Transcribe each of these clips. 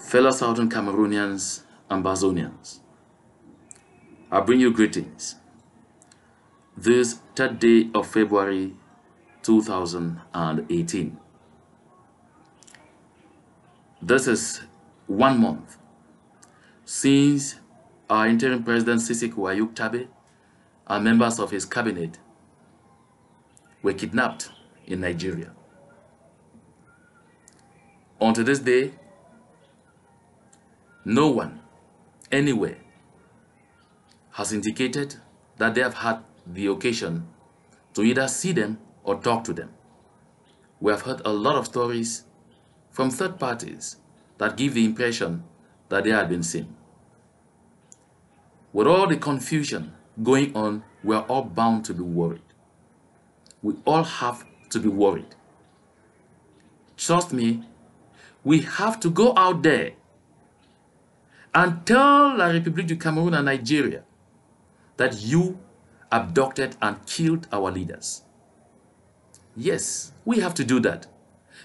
Fellow Southern Cameroonians and Bazonians, I bring you greetings. This 3rd day of February 2018. This is 1 month since our interim president Sisiku AyukTabe and members of his cabinet were kidnapped in Nigeria. Until this day, no one anywhere has indicated that they have had the occasion to either see them or talk to them. We have heard a lot of stories from third parties that give the impression that they had been seen. With all the confusion going on, we are all bound to be worried. We all have to be worried. Trust me, we have to go out there and tell La République du Cameroon and Nigeria that you abducted and killed our leaders. Yes, we have to do that,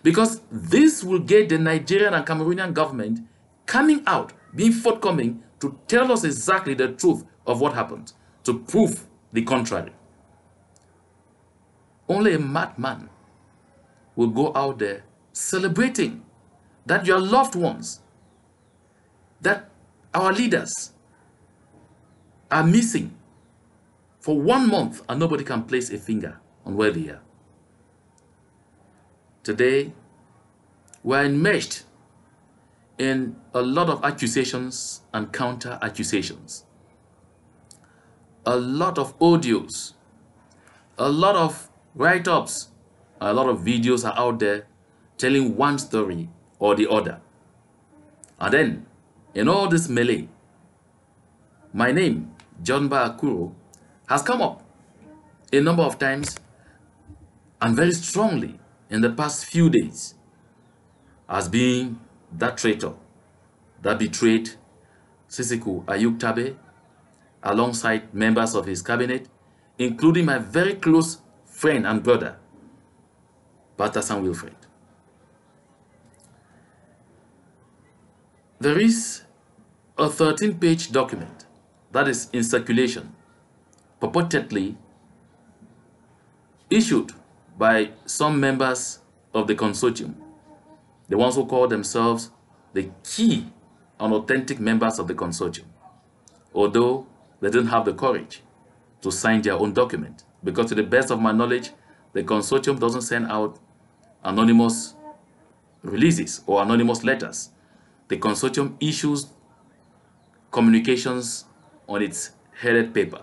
because this will get the Nigerian and Cameroonian government coming out, being forthcoming to tell us exactly the truth of what happened, to prove the contrary. Only a madman will go out there celebrating that your loved ones, that our leaders are missing for 1 month and nobody can place a finger on where they are. Today, we are enmeshed in a lot of accusations and counter-accusations. A lot of audios, a lot of write-ups, a lot of videos are out there telling one story or the other. And then, in all this melee, my name, Mbah Akuroh, has come up a number of times and very strongly in the past few days as being that traitor that betrayed Sisiku AyukTabe alongside members of his cabinet, including my very close friend and brother, Pastor Wilfred. There is a 13-page document that is in circulation, purportedly issued by some members of the consortium, the ones who call themselves the key and authentic members of the consortium, although they didn't have the courage to sign their own document, because to the best of my knowledge, the consortium doesn't send out anonymous releases or anonymous letters. The consortium issues communications on its headed paper.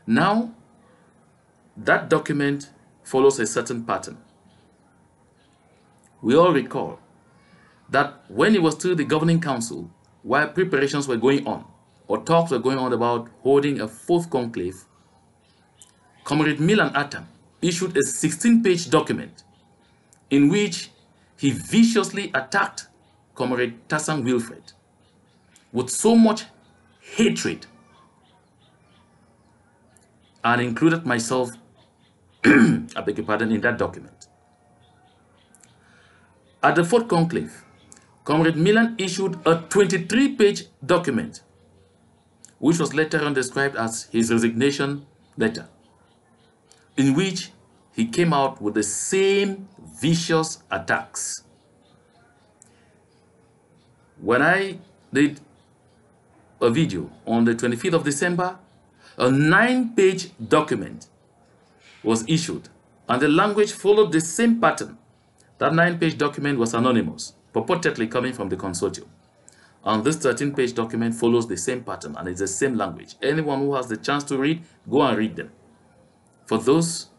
Now, that document follows a certain pattern. We all recall that when it was still the governing council, while preparations were going on, or talks were going on about holding a 4th conclave, Comrade Milan Atam issued a 16-page document in which he viciously attacked Comrade Tassan Wilfred with so much hatred, and included myself, I beg your pardon, in that document. At the 4th conclave, Comrade Milan issued a 23-page document, which was later on described as his resignation letter, in which he came out with the same vicious attacks. When I did a video on the 25th of December, a 9-page document was issued, and the language followed the same pattern. That 9-page document was anonymous, purportedly coming from the consortium. And this 13-page document follows the same pattern, and it's the same language. Anyone who has the chance to read, go and read them. For those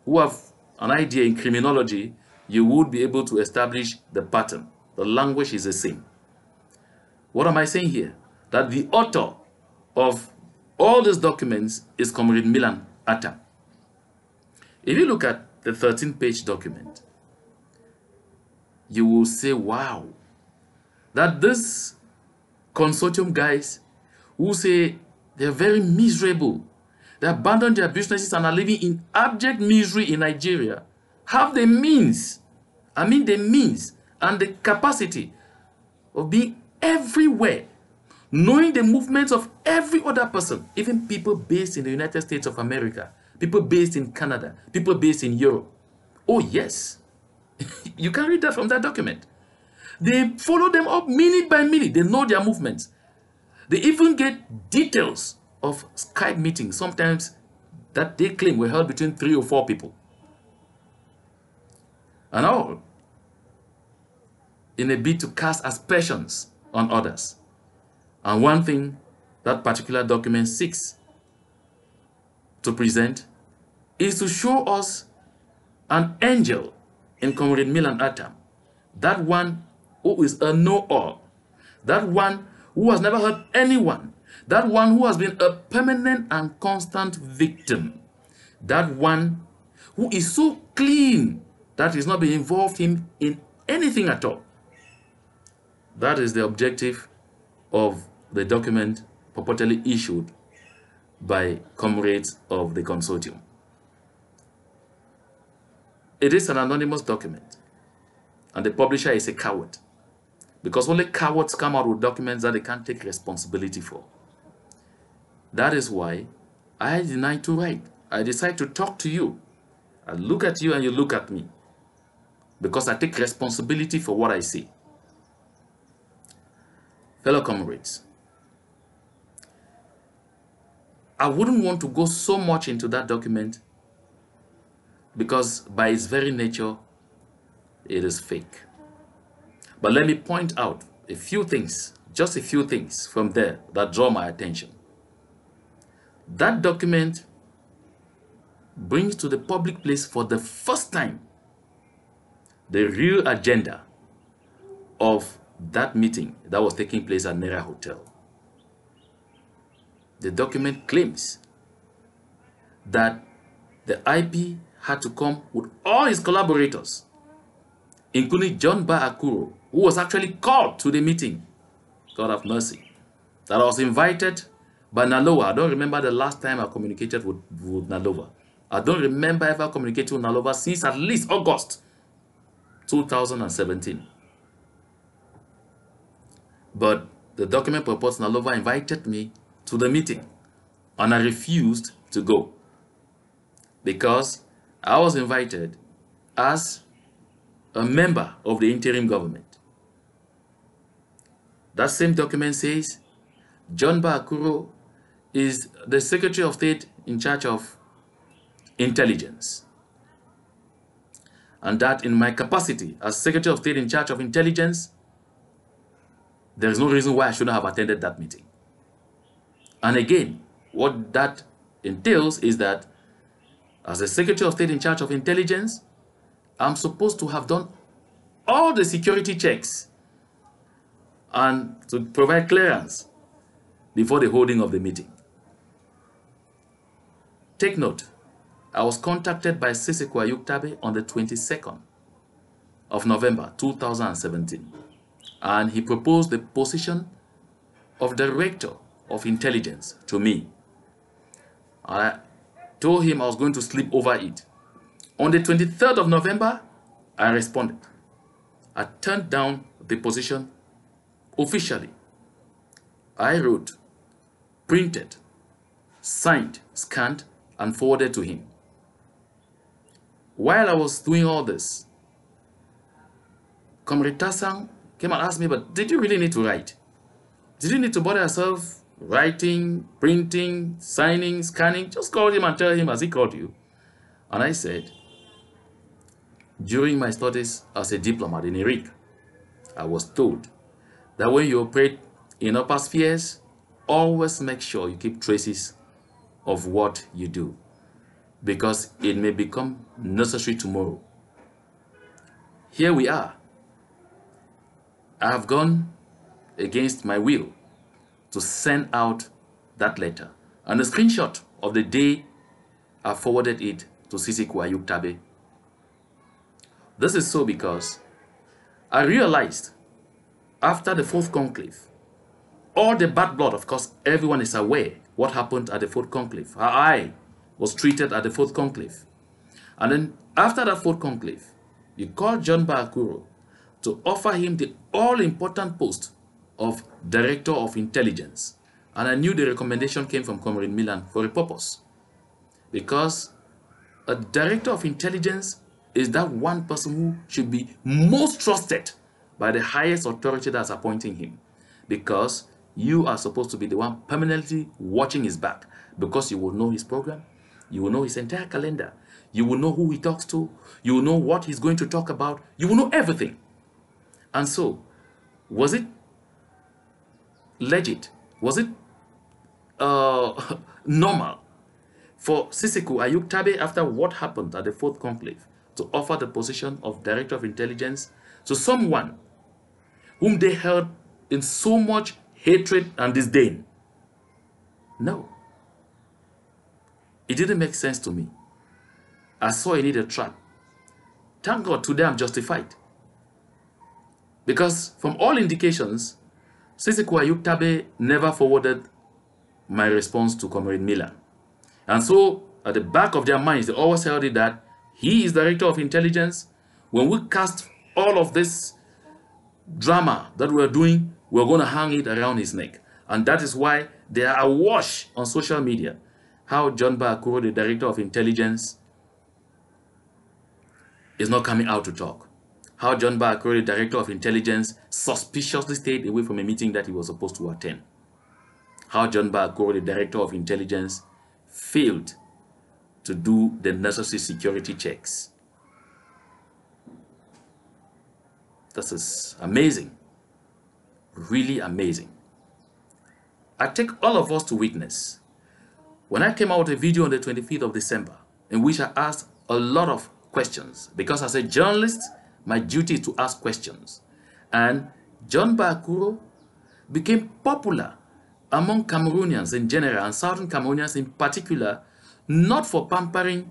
who have an idea in criminology, you would be able to establish the pattern. The language is the same. What am I saying here? That the author of all these documents is Comrade Milan Atam. If you look at the 13-page document, you will say, wow, that this consortium guys who say they're very miserable, they abandoned their businesses and are living in abject misery in Nigeria, have the means, the means and the capacity of being everywhere, knowing the movements of every other person, even people based in the United States of America, people based in Canada, people based in Europe. Oh yes, you can read that from that document. They follow them up minute by minute. They know their movements. They even get details of Skype meetings, sometimes that they claim were held between 3 or 4 people. And all in a bid to cast aspersions on others. And one thing that particular document seeks to present is to show us an angel in Comrade Milan Atam, that one who is a know-all, that one who has never hurt anyone, that one who has been a permanent and constant victim, that one who is so clean that he's not been involved in anything at all. That is the objective of the document purportedly issued by comrades of the consortium. It is an anonymous document, and the publisher is a coward, because only cowards come out with documents that they can't take responsibility for. That is why I deny to write. I decide to talk to you. I look at you and you look at me, because I take responsibility for what I say. Fellow comrades, I wouldn't want to go so much into that document, because by its very nature, it is fake. But let me point out a few things, just a few things from there that draw my attention. That document brings to the public place for the first time the real agenda of that meeting that was taking place at Nera Hotel. The document claims that the IP had to come with all his collaborators, including John Mbah Akuroh, who was actually called to the meeting, God have mercy, that I was invited by Nalowa. I don't remember the last time I communicated with Nalowa. I don't remember ever communicating with Nalowa since at least August 2017. But the document purports Nalowa invited me to the meeting, and I refused to go because I was invited as a member of the interim government. That same document says John Mbah Akuroh is the Secretary of State in charge of intelligence, and that in my capacity as Secretary of State in charge of intelligence, there is no reason why I shouldn't have attended that meeting. And again, what that entails is that as the Secretary of State in charge of intelligence, I'm supposed to have done all the security checks and to provide clearance before the holding of the meeting. Take note, I was contacted by Sisiku AyukTabe on the 22nd of November 2017, and he proposed the position of Director of Intelligence to me. I told him I was going to sleep over it. On the 23rd of November, I responded. I turned down the position officially. I wrote, printed, signed, scanned, and forwarded to him. While I was doing all this, Comrade Tasang came and asked me, but did you really need to write? Did you need to bother yourself writing, printing, signing, scanning? Just call him and tell him as he called you. And I said, during my studies as a diplomat in Iraq, I was told that when you operate in upper spheres, always make sure you keep traces of what you do, because it may become necessary tomorrow. Here we are. I have gone against my will to send out that letter, and a screenshot of the day I forwarded it to Sisiku AyukTabe. This is so because I realized after the fourth conclave, all the bad blood, of course, everyone is aware what happened at the fourth conclave, how I was treated at the fourth conclave. And then after that fourth conclave, you called John Mbah Akuroh to offer him the all-important post of Director of Intelligence. And I knew the recommendation came from Comrade Milan for a purpose. Because a Director of Intelligence is that one person who should be most trusted by the highest authority that's appointing him. Because you are supposed to be the one permanently watching his back. Because you will know his program. You will know his entire calendar. You will know who he talks to. You will know what he's going to talk about. You will know everything. And so, was it legit? Was it normal for Sisiku AyukTabe, after what happened at the fourth conclave, to offer the position of Director of Intelligence to someone whom they held in so much hatred and disdain? No. It didn't make sense to me. I saw it a trap. Thank God today I'm justified. Because from all indications, Sisiku AyukTabe never forwarded my response to Comrade Milan. And so, at the back of their minds, they always held it that he is Director of Intelligence. When we cast all of this drama that we're doing, we're going to hang it around his neck. And that is why they are awash on social media. How Mbah Akuroh, the Director of Intelligence, is not coming out to talk. How Mbah Akuroh, the Director of Intelligence, suspiciously stayed away from a meeting that he was supposed to attend. How Mbah Akuroh, the Director of Intelligence, failed to do the necessary security checks. This is amazing. Really amazing. I take all of us to witness. When I came out with a video on the 25th of December, in which I asked a lot of questions, because as a journalist, my duty is to ask questions. And Mbah Akuroh became popular among Cameroonians in general, and Southern Cameroonians in particular, not for pampering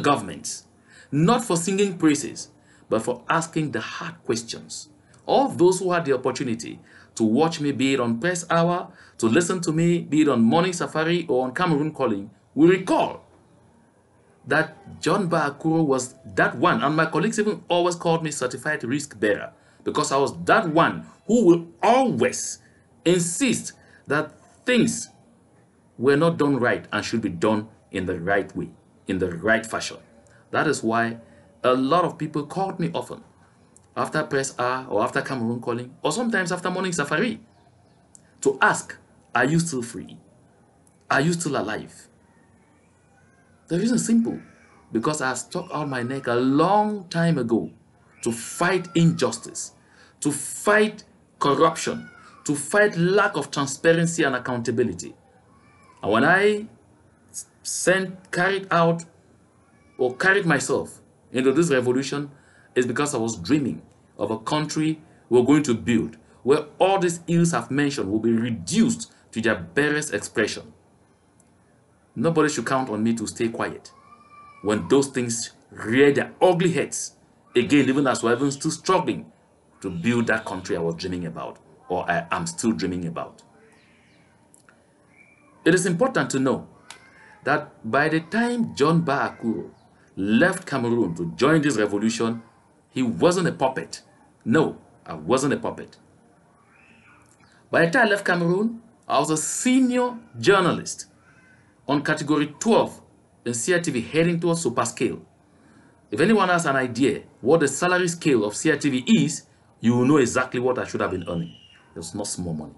governments, not for singing praises, but for asking the hard questions. All of those who had the opportunity to watch me, be it on Press Hour, to listen to me, be it on Morning Safari or on Cameroon Calling, will recall that Mbah Akuroh was that one, and my colleagues even always called me certified risk bearer, because I was that one who will always insist that things were not done right and should be done in the right way, in the right fashion. That is why a lot of people called me often after Press Hour or after Cameroon Calling, or sometimes after Morning Safari, to ask, are you still free? Are you still alive? The reason is simple. Because I stuck out my neck a long time ago to fight injustice, to fight corruption, to fight lack of transparency and accountability. And when I carried myself into this revolution, it's because I was dreaming of a country we're going to build, where all these ills I've mentioned will be reduced to their barest expression. Nobody should count on me to stay quiet when those things rear their ugly heads again, even as we're even still struggling to build that country I was dreaming about, or I am still dreaming about. It is important to know that by the time Mbah Akuroh left Cameroon to join this revolution, he wasn't a puppet. No, I wasn't a puppet. By the time I left Cameroon, I was a senior journalist on category 12 in CRTV, heading towards super scale. If anyone has an idea what the salary scale of CRTV is, you will know exactly what I should have been earning. It was not small money.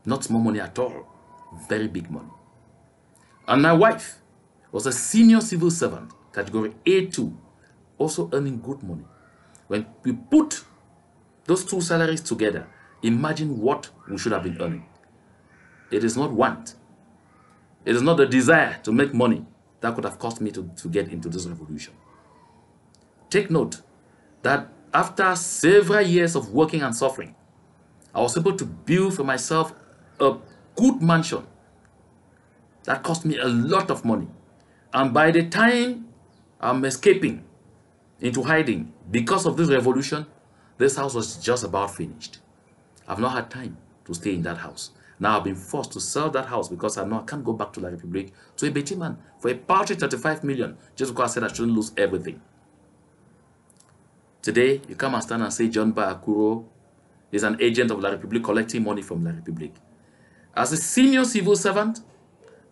Not small money at all. Very big money. And my wife was a senior civil servant, category A2, also earning good money. When we put those two salaries together, imagine what we should have been earning. It is not want. It is not the desire to make money that could have caused me to get into this revolution. Take note that after several years of working and suffering, I was able to build for myself a good mansion that cost me a lot of money. And by the time I'm escaping into hiding because of this revolution, this house was just about finished. I've not had time to stay in that house. Now I've been forced to sell that house because I know I can't go back to La République to a Betty man for a paltry 35 million just because I said I shouldn't lose everything. Today, you come and stand and say Mbah Akuroh is an agent of La République collecting money from La République. As a senior civil servant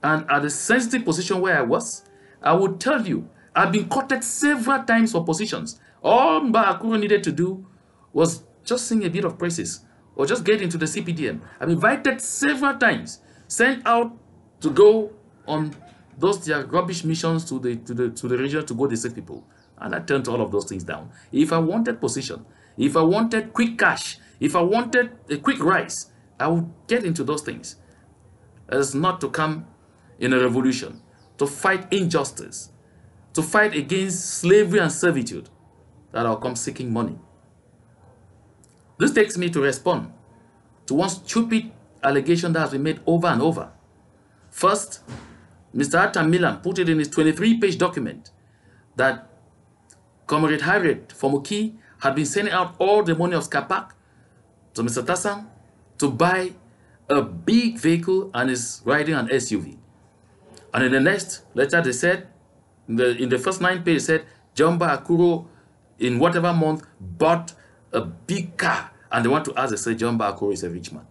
and at a sensitive position where I was, I would tell you, I've been courted several times for positions. All Mbah Akuroh needed to do was just sing a bit of praises or just get into the CPDM. I've been invited several times, sent out to go on those their rubbish missions to the region to go to save people. And I turned all of those things down. If I wanted position, if I wanted quick cash, if I wanted a quick rise, I would get into those things. It's not to come in a revolution, to fight injustice, to fight against slavery and servitude, that I'll come seeking money. This takes me to respond to one stupid allegation that has been made over and over. First, Mr. Atta Milan put it in his 23-page document that Comrade Harriet Fomuki had been sending out all the money of Skapak to Mr. Tassang to buy a big vehicle and is riding an SUV. And in the next letter they said, in the first 9 pages, said Mbah Akuroh in whatever month bought a big car, and they want to ask, they say Mbah Akuroh is a rich man.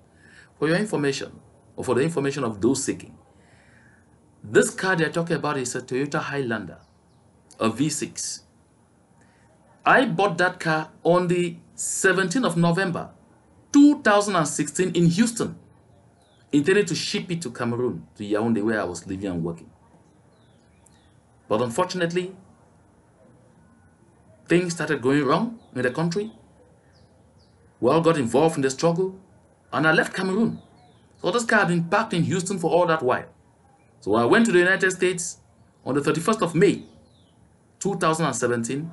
For your information, or for the information of those seeking, this car they're talking about is a Toyota Highlander, a V6. I bought that car on the 17th of November, 2016 in Houston, intended to ship it to Cameroon, to Yaoundé, where I was living and working. But unfortunately, things started going wrong in the country. We all got involved in the struggle, and I left Cameroon. So this car had been parked in Houston for all that while. So I went to the United States on the 31st of May, 2017.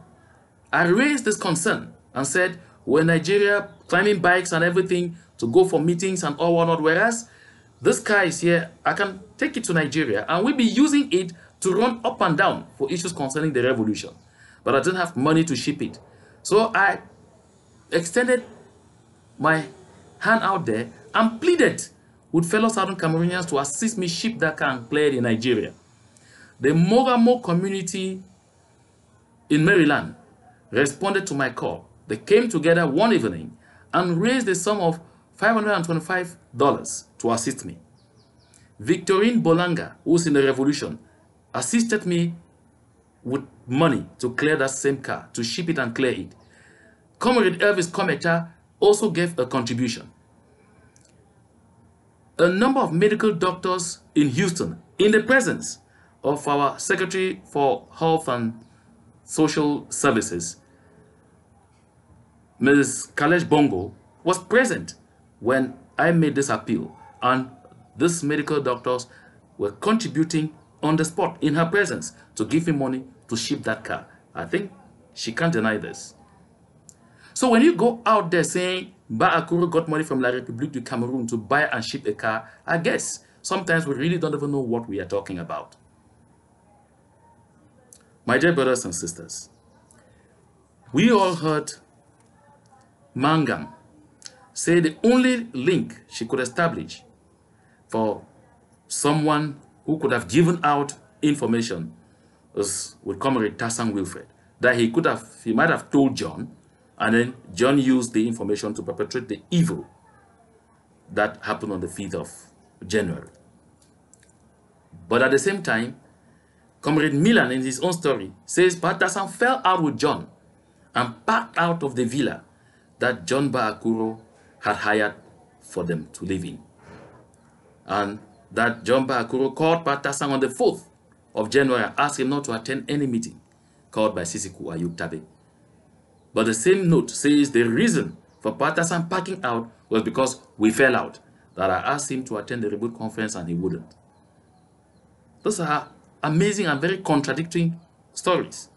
I raised this concern and said, we're in Nigeria, climbing bikes and everything to go for meetings and all whatnot, whereas this car is here, I can take it to Nigeria and we'll be using it to run up and down for issues concerning the revolution. But I didn't have money to ship it. So I extended my hand out there and pleaded with fellow Southern Cameroonians to assist me ship that car and clear it in Nigeria. The Mogamo community in Maryland responded to my call. They came together one evening and raised a sum of $525 to assist me. Victorine Bolanga, who's in the revolution, assisted me with money to clear that same car, to ship it and clear it. Comrade Elvis Kometa also gave a contribution. A number of medical doctors in Houston, in the presence of our Secretary for Health and Social Services, Ms. Kalesh Bongo, was present when I made this appeal, and these medical doctors were contributing on the spot in her presence to give me money to ship that car. I think she can't deny this. So when you go out there saying Mbah Akuroh got money from La République du Cameroon to buy and ship a car, I guess sometimes we really don't even know what we are talking about. My dear brothers and sisters, we all heard Mangam say the only link she could establish for someone who could have given out information was with Comrade Tassang Wilfred, that he might have told John, and then John used the information to perpetrate the evil that happened on the 5th of January. But at the same time, Comrade Milan, in his own story, says Mbah Tassang fell out with John and packed out of the villa that Mbah Akuroh had hired for them to live in. And that Mbah Akuroh called Mbah Tassang on the 4th of January and asked him not to attend any meeting called by Sisiku AyukTabe. But the same note says the reason for Mbah Tassang packing out was because we fell out, that I asked him to attend the reboot conference and he wouldn't. Those are amazing and very contradictory stories.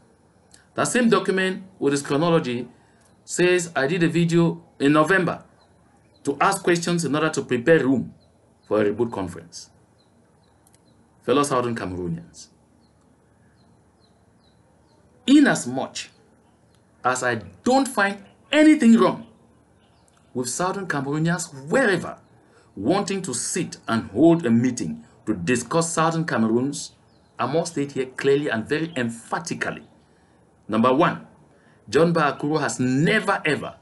That same document with its chronology says I did a video in November to ask questions in order to prepare room for a reboot conference. Fellow Southern Cameroonians, inasmuch as I don't find anything wrong with Southern Cameroonians wherever wanting to sit and hold a meeting to discuss Southern Cameroons, I must state here clearly and very emphatically. Number one, John Mbah Akuroh has never ever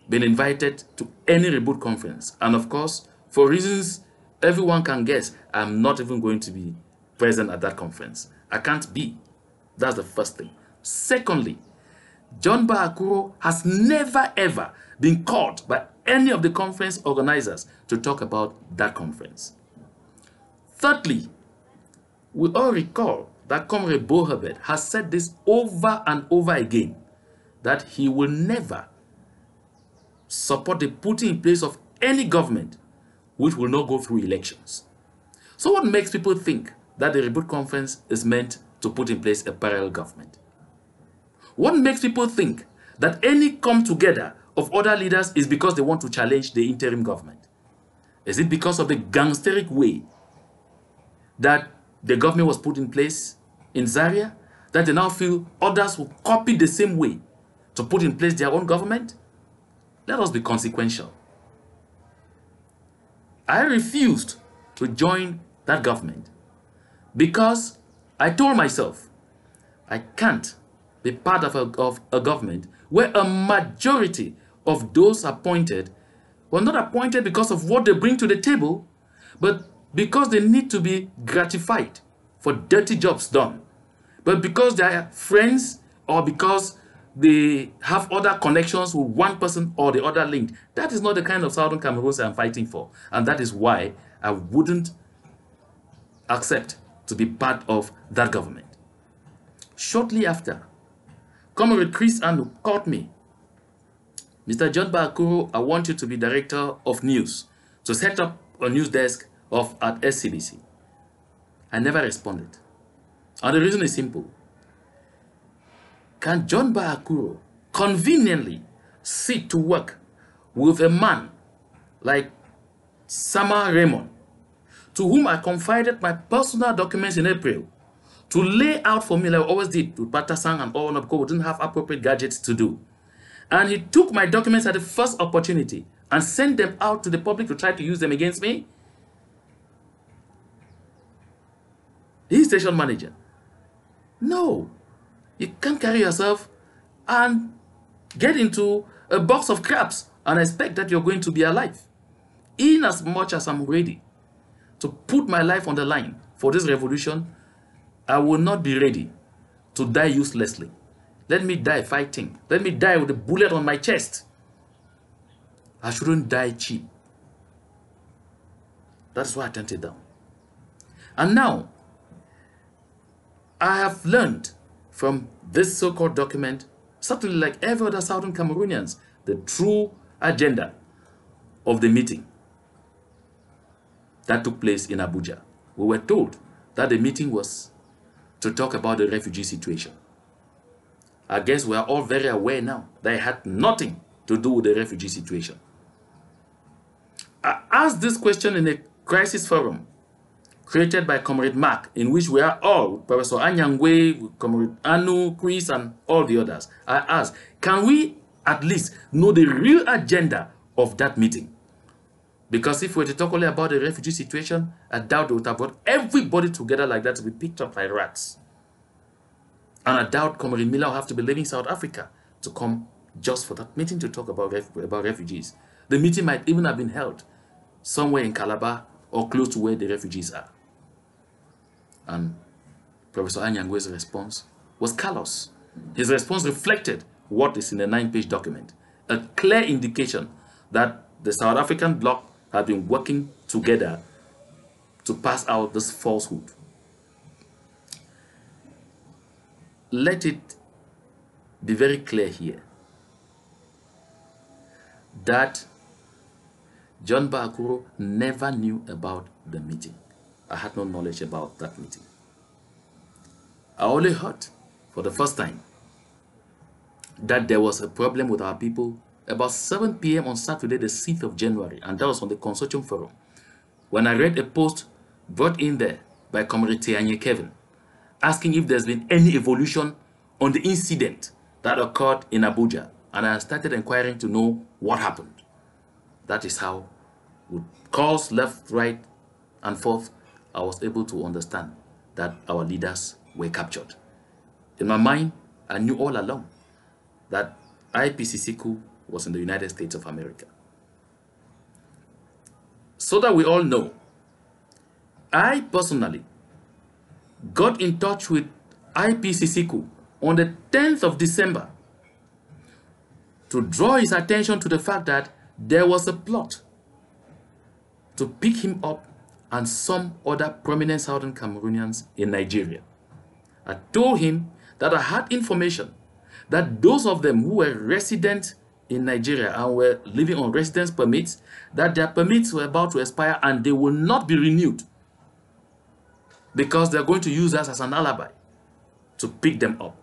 been invited to any reboot conference. And of course, for reasons everyone can guess, I'm not even going to be present at that conference. I can't be. That's the first thing. Secondly, John Mbah Akuroh has never ever been called by any of the conference organizers to talk about that conference. Thirdly, we all recall that Comrade Boherbet has said this over and over again, that he will never support the putting in place of any government which will not go through elections. So what makes people think that the reboot conference is meant to put in place a parallel government? What makes people think that any come together of other leaders is because they want to challenge the interim government? Is it because of the gangsteric way that the government was put in place in Zaria, that they now feel others will copy the same way to put in place their own government? Let us be consequential. I refused to join that government because I told myself I can't be part of a government where a majority of those appointed were not appointed because of what they bring to the table, but because they need to be gratified for dirty jobs done, but because they are friends or because they have other connections with one person or the other linked. That is not the kind of Southern Cameroons I'm fighting for. And that is why I wouldn't accept to be part of that government. Shortly after, Comrade Chris Anu called me. Mr. John Mbah Akuroh, I want you to be director of news, to set up a news desk at SCBC. I never responded. And the reason is simple. Can John Mbah Akuroh conveniently sit to work with a man like Sama Raymond, to whom I confided my personal documents in April, to lay out for me like I always did with Patasang and all, because we didn't have appropriate gadgets to do. And he took my documents at the first opportunity and sent them out to the public to try to use them against me? He's station manager. No. You can't carry yourself and get into a box of crabs and expect that you're going to be alive. In as much as I'm ready to put my life on the line for this revolution, I will not be ready to die uselessly. Let me die fighting. Let me die with a bullet on my chest. I shouldn't die cheap. That's why I turned it down. And now, I have learned from this so-called document, certainly like every other Southern Cameroonians, the true agenda of the meeting that took place in Abuja. We were told that the meeting was to talk about the refugee situation. I guess we are all very aware now that it had nothing to do with the refugee situation. I asked this question in a crisis forum created by Comrade Mark, in which we are all, Professor Anyangwe, Comrade Anu, Chris, and all the others. I asked, can we at least know the real agenda of that meeting? Because if we were to talk only about the refugee situation, I doubt they would have brought everybody together like that to be picked up like rats. And I doubt Comrade Miller will have to be leaving South Africa to come just for that meeting to talk about refugees. The meeting might even have been held somewhere in Calabar or close to where the refugees are. And Professor Anyangwe's response was callous. His response reflected what is in the 9-page document, a clear indication that the South African bloc had been working together to pass out this falsehood. Let it be very clear here that John Mbah Akuroh never knew about the meeting. I had no knowledge about that meeting. I only heard for the first time that there was a problem with our people about 7 p.m. on Saturday, the 6th of January, and that was on the consortium forum, when I read a post brought in there by Comrade Tianye Kevin, asking if there's been any evolution on the incident that occurred in Abuja, and I started inquiring to know what happened. That is how, with calls left, right, and forth, I was able to understand that our leaders were captured. In my mind, I knew all along that IP Sisiku was in the United States of America. So that we all know, I personally got in touch with IP Sisiku on the 10th of December to draw his attention to the fact that there was a plot to pick him up and some other prominent Southern Cameroonians in Nigeria. I told him that I had information that those of them who were resident in Nigeria and were living on residence permits, that their permits were about to expire and they will not be renewed because they're going to use us as an alibi to pick them up.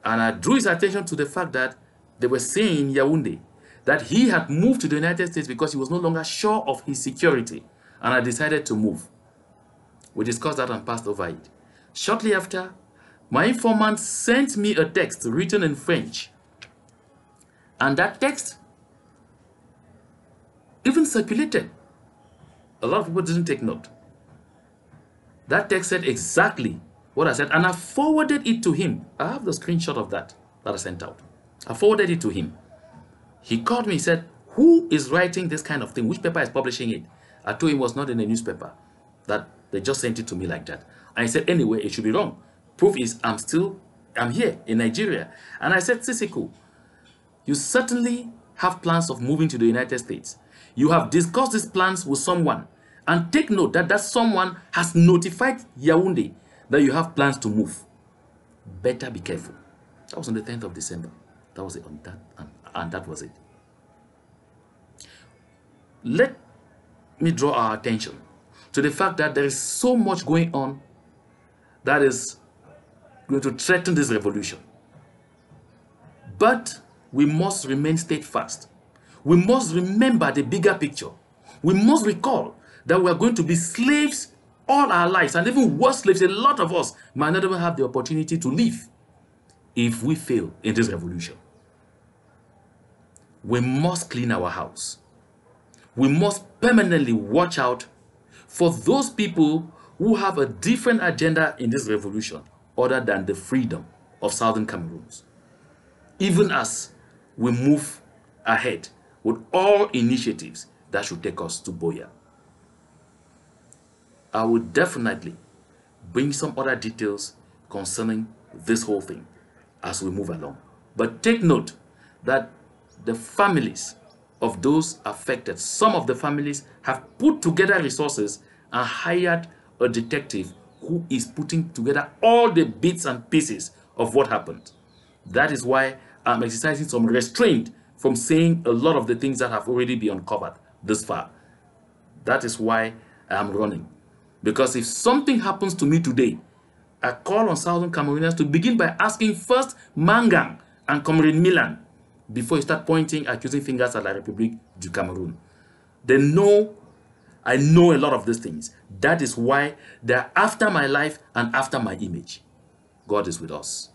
And I drew his attention to the fact that they were saying in Yaoundé that he had moved to the United States because he was no longer sure of his security, and I decided to move. We discussed that and passed over it. Shortly after, my informant sent me a text written in French, and that text even circulated. A lot of people didn't take note. That text said exactly what I said, and I forwarded it to him. I have the screenshot of that I sent out. I forwarded it to him. He called me, he said, who is writing this kind of thing? Which paper is publishing it? I told him it was not in a newspaper, that they just sent it to me like that. And he said, anyway, it should be wrong. Proof is I'm here in Nigeria. And I said, Sisiku, you certainly have plans of moving to the United States. You have discussed these plans with someone. And take note that that someone has notified Yaoundé that you have plans to move. Better be careful. That was on the 10th of December. That was it on that, and that was it. Let me draw our attention to the fact that there is so much going on that is going to threaten this revolution. But we must remain steadfast. We must remember the bigger picture. We must recall that we are going to be slaves all our lives, and even worse slaves. A lot of us might not even have the opportunity to live if we fail in this revolution. We must clean our house. We must permanently watch out for those people who have a different agenda in this revolution other than the freedom of Southern Cameroons. Even as we move ahead with all initiatives that should take us to Boya. I will definitely bring some other details concerning this whole thing as we move along. But take note that the families of those affected, some of the families have put together resources and hired a detective who is putting together all the bits and pieces of what happened. That is why I'm exercising some restraint from saying a lot of the things that have already been uncovered this far. That is why I'm running. Because if something happens to me today, I call on Southern Cameroonians to begin by asking first Mangang and Comrade Milan before you start pointing, accusing fingers at La République du Cameroon. They know, I know a lot of these things. That is why they're after my life and after my image. God is with us.